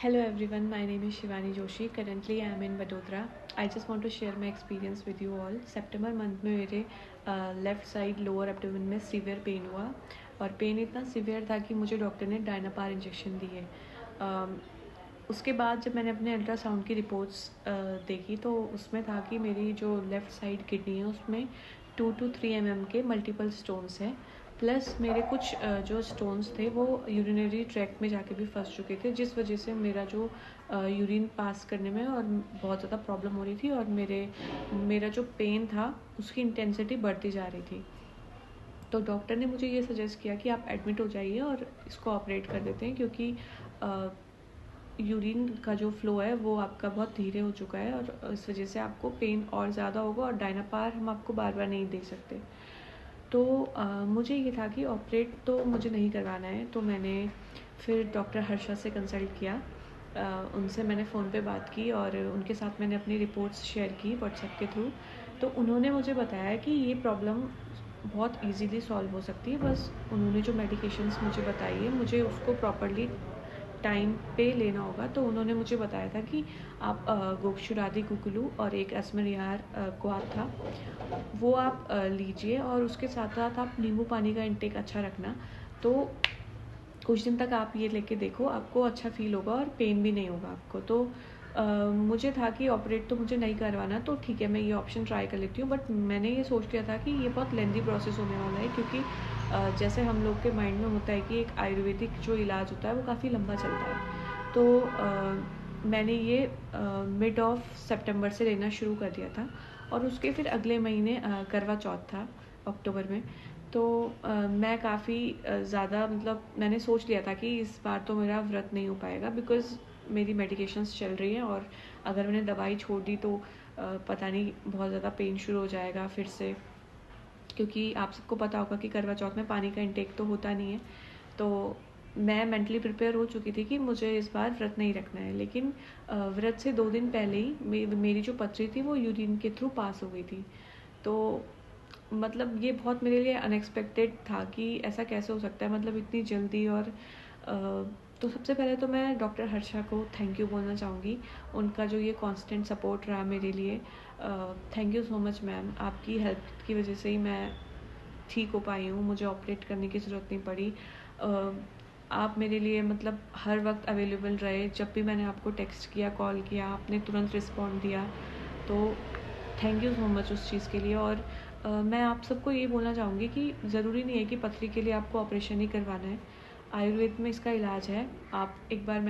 Hello everyone, my name is Shivani Joshi. Currently I am in Vadodara. I just want to share my experience with you all. September month में मेरे left side lower abdomen में severe pain हुआ और pen इतना severe था कि मुझे doctor ने डायनापार इंजेक्शन दिए। उसके बाद जब मैंने अपने अल्ट्रासाउंड की रिपोर्ट्स देखी तो उसमें था कि मेरी जो लेफ़्ट साइड किडनी है उसमें 2 to 3 mm के मल्टीपल स्टोन्स हैं, प्लस मेरे कुछ जो स्टोन्स थे वो यूरिनरी ट्रैक्ट में जाके भी फंस चुके थे, जिस वजह से मेरा जो यूरिन पास करने में और बहुत ज़्यादा प्रॉब्लम हो रही थी और मेरा जो पेन था उसकी इंटेंसिटी बढ़ती जा रही थी। तो डॉक्टर ने मुझे ये सजेस्ट किया कि आप एडमिट हो जाइए और इसको ऑपरेट कर देते हैं, क्योंकि यूरिन का जो फ़्लो है वो आपका बहुत धीरे हो चुका है और इस वजह से आपको पेन और ज़्यादा होगा और डायनापार हम आपको बार बार नहीं दे सकते। तो मुझे ये था कि ऑपरेट तो मुझे नहीं करवाना है, तो मैंने फिर डॉक्टर हर्षा से कंसल्ट किया। उनसे मैंने फ़ोन पे बात की और उनके साथ मैंने अपनी रिपोर्ट्स शेयर की व्हाट्सएप के थ्रू। तो उन्होंने मुझे बताया कि ये प्रॉब्लम बहुत इजीली सॉल्व हो सकती है। बस उन्होंने जो मेडिकेशंस मुझे बताई है मुझे उसको प्रॉपर्ली टाइम पे लेना होगा। तो उन्होंने मुझे बताया था कि आप गोक्षुरादि कुकुलू और एक एस्मरियार क्वाथ था वो आप लीजिए और उसके साथ साथ आप नींबू पानी का इंटेक अच्छा रखना। तो कुछ दिन तक आप ये लेके देखो, आपको अच्छा फील होगा और पेन भी नहीं होगा आपको। तो मुझे था कि ऑपरेट तो मुझे नहीं करवाना, तो ठीक है मैं ये ऑप्शन ट्राई कर लेती हूँ। बट मैंने ये सोच लिया था कि ये बहुत लेंदी प्रोसेस होने वाला है, क्योंकि जैसे हम लोग के माइंड में होता है कि एक आयुर्वेदिक जो इलाज होता है वो काफ़ी लंबा चलता है। तो मैंने ये मिड ऑफ सितंबर से लेना शुरू कर दिया था और उसके फिर अगले महीने करवा चौथ था अक्टूबर में। तो मैं काफ़ी ज़्यादा मतलब मैंने सोच लिया था कि इस बार तो मेरा व्रत नहीं हो पाएगा, बिकॉज़ मेरी मेडिकेशंस चल रही हैं और अगर मैंने दवाई छोड़ दी तो पता नहीं बहुत ज़्यादा पेन शुरू हो जाएगा फिर से, क्योंकि आप सबको पता होगा कि करवा चौथ में पानी का इंटेक तो होता नहीं है। तो मैं मेंटली प्रिपेयर हो चुकी थी कि मुझे इस बार व्रत नहीं रखना है, लेकिन व्रत से 2 दिन पहले ही मेरी जो पथरी थी वो यूरिन के थ्रू पास हो गई थी। तो मतलब ये बहुत मेरे लिए अनएक्सपेक्टेड था कि ऐसा कैसे हो सकता है, मतलब इतनी जल्दी। और तो सबसे पहले तो मैं डॉक्टर हर्षा को थैंक यू बोलना चाहूँगी। उनका जो ये कांस्टेंट सपोर्ट रहा मेरे लिए, thank you so much ma'am. आपकी हेल्प की वजह से ही मैं ठीक हो पाई हूँ, मुझे ऑपरेट करने की ज़रूरत नहीं पड़ी। आप मेरे लिए मतलब हर वक्त अवेलेबल रहे, जब भी मैंने आपको टेक्स्ट किया, कॉल किया, आपने तुरंत रिस्पॉन्ड दिया। तो थैंक यू सो मच उस चीज़ के लिए। और मैं आप सबको ये बोलना चाहूँगी कि ज़रूरी नहीं है कि पथरी के लिए आपको ऑपरेशन ही करवाना है। आयुर्वेद में इसका इलाज है। आप एक बार